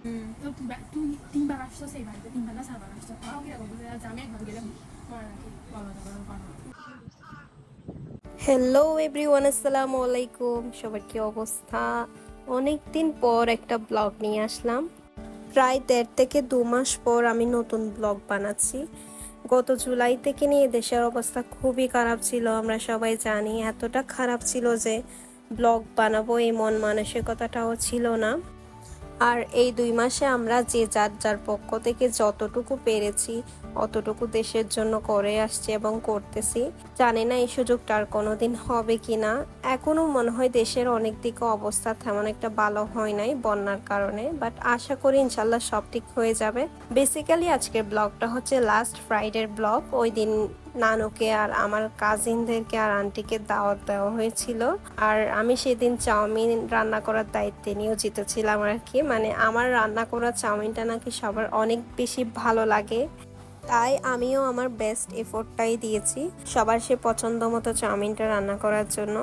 তো তুই তিনবার আসছো সেই বাড়িতে, তিনবার না চারবার আসছো, তাও কিরকম যে আমি একবার গেলাম মনে রাখি বলো বলো। হ্যালো এভরিওয়ান, আসসালামু আলাইকুম। সবার কি অবস্থা? অনেক দিন পর একটা ব্লগ নিয়ে আসলাম। প্রায় 1.5 থেকে 2 মাস পর আমি নতুন ব্লগ বানাচ্ছি। গত জুলাই থেকে নিয়ে দেশের অবস্থা খুবই খারাপ ছিল, আমরা সবাই জানি। এতটা খারাপ ছিল যে ব্লগ বানাবো এই মন মানসিকতাটাও ছিল না। আর এই 2 মাসে আমরা যে যার যার পক্ষ থেকে যতটুকু পেরেছি অতটুকু দেশের জন্য করে আসছি এবং করতেছি। জানি না এই সুযোগটা আর কোনোদিন হবে কিনা। এখনো মনে হয় দেশের অনেক দিকে অবস্থা তেমন একটা ভালো হয় নাই বন্যার কারণে, বাট আশা করি ইনশাল্লাহ সব ঠিক হয়ে যাবে। বেসিক্যালি আজকের ব্লগটা হচ্ছে লাস্ট ফ্রাইডের ব্লগ। ওই দিন নানুকে আর আমার কাজিনদেরকে আর আন্টিকে দাওয়াত দেওয়া হয়েছিল, আর আমি সেদিন চাউমিন রান্না করার দায়িত্বে নিয়োজিত ছিলাম আর কি। মানে আমার রান্না করা চাউমিনটা নাকি সবার অনেক বেশি ভালো লাগে, তাই আমিও আমার বেস্ট এফোর্টটাই দিয়েছি সবার সে পছন্দ মতো চাউমিনটা রান্না করার জন্য।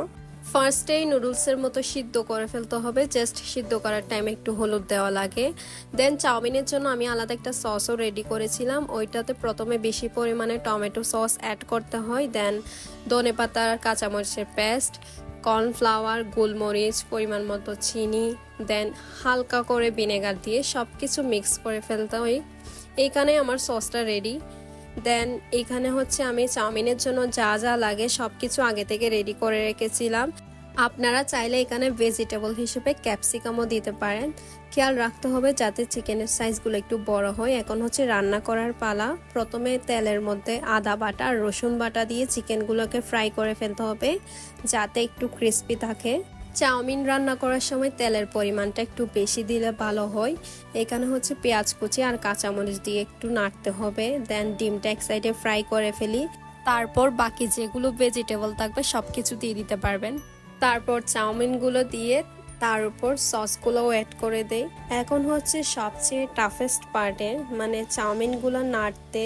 ফার্স্টেই নুডলসের মতো সিদ্ধ করে ফেলতে হবে, জাস্ট সিদ্ধ করার টাইমে একটু হলুদ দেওয়া লাগে। দেন চাউমিনের জন্য আমি আলাদা একটা সসও রেডি করেছিলাম। ওইটাতে প্রথমে বেশি পরিমাণে টমেটো সস অ্যাড করতে হয়, দেন ধনেপাতা, কাঁচামরিচের পেস্ট, কর্নফ্লাওয়ার, গোলমরিচ, পরিমাণ মতো চিনি, দেন হালকা করে ভিনেগার দিয়ে সব কিছু মিক্স করে ফেলতে হয়। এইখানে আমার সসটা রেডি। দেন এখানে হচ্ছে আমি চাউমিনের জন্য যা যা লাগে সব কিছু আগে থেকে রেডি করে রেখেছিলাম। আপনারা চাইলে এখানে ভেজিটেবল হিসেবে ক্যাপসিকামও দিতে পারেন। খেয়াল রাখতে হবে যাতে চিকেনের সাইজগুলো একটু বড় হয়। এখন হচ্ছে রান্না করার পালা। প্রথমে তেলের মধ্যে আদা বাটা আর রসুন বাটা দিয়ে চিকেনগুলোকে ফ্রাই করে ফেলতে হবে যাতে একটু ক্রিস্পি থাকে। চাউমিন রান্না করার সময় তেলের পরিমাণটা একটু বেশি দিলে ভালো হয়। এখানে হচ্ছে পেঁয়াজ কুচি আর কাঁচামরিচ দিয়ে একটু নাড়তে হবে। দেন ডিমটা এক সাইডে ফ্রাই করে ফেলি, তারপর বাকি যেগুলো ভেজিটেবল থাকবে সব কিছু দিয়ে দিতে পারবেন। তারপর চাউমিনগুলো দিয়ে তার উপর সসগুলোও অ্যাড করে দেই। এখন হচ্ছে সবচেয়ে টাফেস্ট পার্টে, মানে চাউমিনগুলো নাড়তে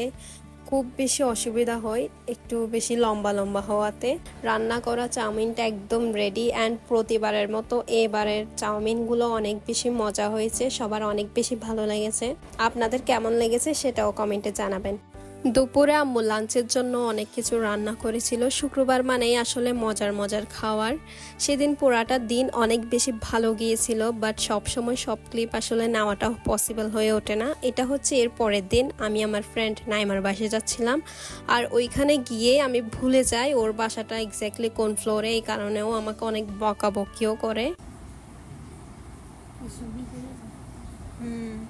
খুব বেশি অসুবিধা হয় একটু বেশি লম্বা লম্বা হওয়াতে। রান্না করা চাউমিনটা একদম রেডি, অ্যান্ড প্রতিবারের মতো এবারের চাউমিনগুলো অনেক বেশি মজা হয়েছে, সবার অনেক বেশি ভালো লেগেছে। আপনাদের কেমন লেগেছে সেটাও কমেন্টে জানাবেন। দুপুরে আম্মু লাঞ্চের জন্য অনেক কিছু রান্না করেছিল। শুক্রবার মানেই আসলে মজার মজার খাওয়ার। সেদিন পুরাটা দিন অনেক বেশি ভালো গিয়েছিল, বাট সবসময় সব ক্লিপ আসলে নেওয়াটা পসিবল হয়ে ওঠে না। এটা হচ্ছে এর পরের দিন আমি আমার ফ্রেন্ড নাইমার বাসায় যাচ্ছিলাম, আর ওইখানে গিয়ে আমি ভুলে যাই ওর বাসাটা এক্স্যাক্টলি কোন ফ্লোরে। এই কারণেও আমাকে অনেক বকাবকিও করে।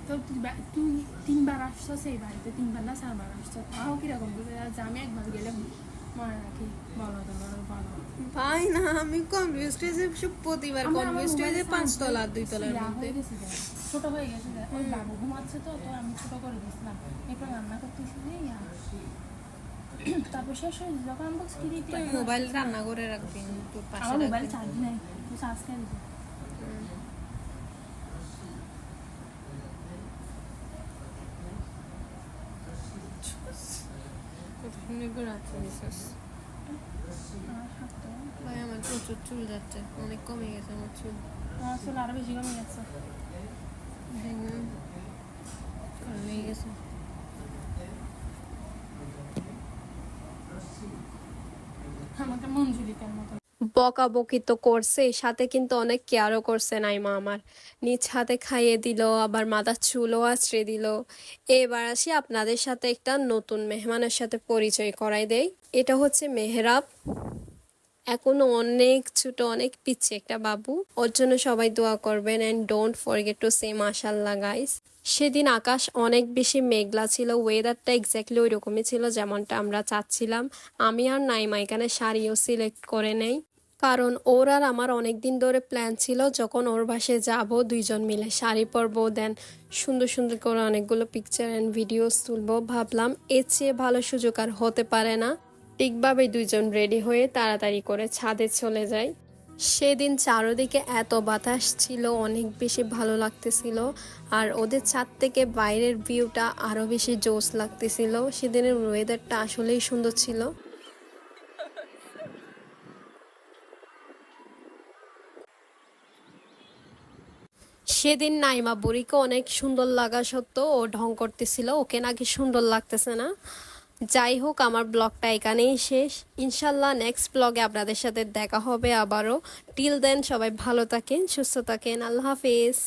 তো তুই তিনবার আসছো সেই বাড়িতে, তিনবার না চারবার আসছো, তাও কিরকম যে আমি একবার গেলাম মনে রাখি বলো বলো। ভাই না, আমি কনফিউজড হয়ে যে প্রতিবার কনফিউজড হয়ে যে 5 তলা 2 তলার মধ্যে ছোট হয়ে গেছে, ওই বাবু ঘুমাচ্ছে তো তো আমি ছোট করে দিয়েছিলাম একটু রান্না করতে শুনে। তারপর শেষ হয়ে যখন আমি বলছি কি দিতে মোবাইল রান্না করে রাখবি, আমার মোবাইল চার্জ নেই, চার্জ কেন দিতে। ভাই আমার প্রচুর চুল যাচ্ছে, অনেক কমে গেছে আমার চুল। আমার চুল আরো বেশি কমে গেছে। কমে গেছে। আমাকে মঞ্জুরিকার মতো বকাবকি তো করছে, সাথে কিন্তু অনেক কেয়ারও করছে নাইমা আমার। নিজ হাতে খাইয়ে দিল, আবার মাথার চুলও আঁচড়ে দিল। এবার আসি আপনাদের সাথে একটা নতুন মেহমানের সাথে পরিচয় করাই দেই। এটা হচ্ছে মেহরাব। এখনো অনেক ছোট, অনেক পিচ্ছি একটা বাবু। ওর জন্য সবাই দোয়া করবেন, and don't forget to say মাশাআল্লাহ গাইস। সেদিন আকাশ অনেক বেশি মেঘলা ছিল, ওয়েদারটা এক্স্যাক্টলি ওই রকমই ছিল যেমনটা আমরা চাচ্ছিলাম। আমি আর নাইমা এখানে শাড়িও সিলেক্ট করে নেই, কারণ ওর আর আমার অনেক দিন ধরে প্ল্যান ছিল যখন ওর বাসায় যাব দুইজন মিলে শাড়ি পরবো, দেন সুন্দর সুন্দর করে অনেকগুলো পিকচার অ্যান্ড ভিডিওস তুলবো। ভাবলাম এর চেয়ে ভালো সুযোগ আর হতে পারে না। ঠিকভাবে দুইজন রেডি হয়ে তাড়াতাড়ি করে ছাদে চলে যাই। সেদিন চারদিকে এত বাতাস ছিল, অনেক বেশি ভালো লাগতেছিল, আর ওদের ছাদ থেকে বাইরের ভিউটা আরো বেশি জোস লাগতেছিল। সেদিনের ওয়েদারটা আসলেই সুন্দর ছিল। সেদিন নাইমা বুড়িকে অনেক সুন্দর লাগা সত্ত্বেও ও ঢং করতেছিল, ওকে নাকি সুন্দর লাগতেছে না। যাই হোক, আমার ব্লগটা এখানেই শেষ। ইনশাল্লাহ নেক্সট ব্লগে আপনাদের সাথে দেখা হবে আবারও। টিল দেন সবাই ভালো থাকেন, সুস্থ থাকেন। আল্লাহ হাফেজ।